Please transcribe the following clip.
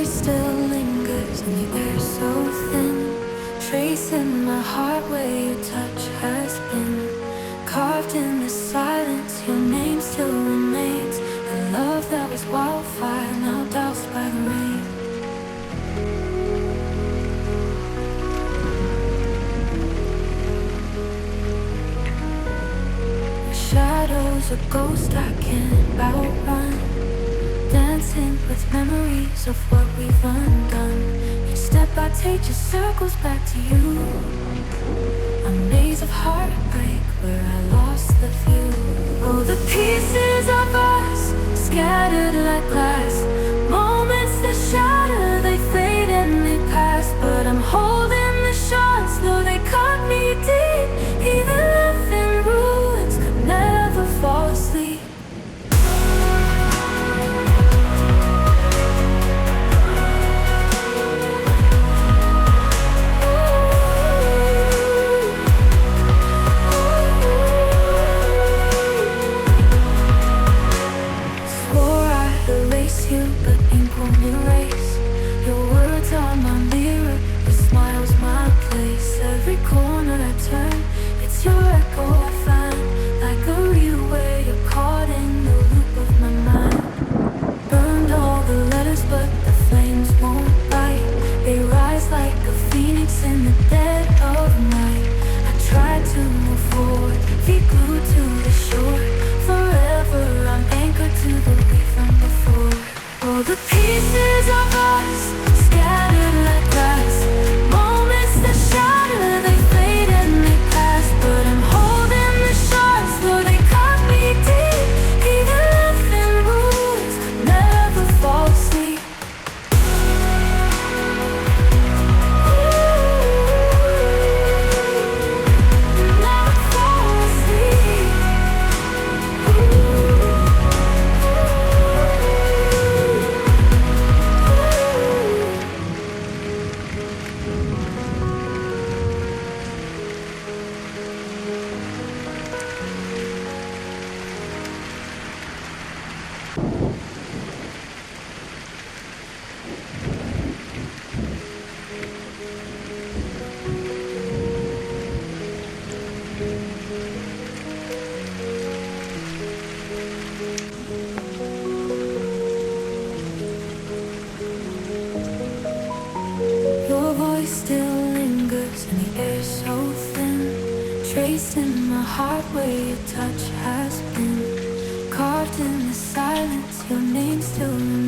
voice still lingers in the air so thin, tracing my heart where your touch has been. Carved in the silence, your name still remains. A love that was wildfire, now doused by the rain. The shadows, a ghost I can't outrun, dancing with memories of what we've undone. Each step I take just circles back to you. A maze of heartbreak where I lost the view. Oh, the pieces of us scattered like glass. Moments that shatter, they fade and they pass. But I'm holding the shards, though they cut me deep. Even love in ruins could never fall asleep. But ink won't erase. Your words are my mirror, your smile's my place. Every corner I turn, it's your echo I find. Like a reel where you're caught in the loop of my mind. Burned all the letters but the flames won't bite. They rise like a phoenix in the dead of night. I try to move forward, feet glued to the shore. Forever I'm anchored to the reef from before. All the pieces of us scattered like glass. Moments that shatter, they fade and they pass. But I'm holding the shards, though they cut me deep. Even love in ruins could never fall asleep. Never fall asleep. Your voice still lingers in the air so thin, tracing my heart where your touch has been. Carved in the silence, your name still remains.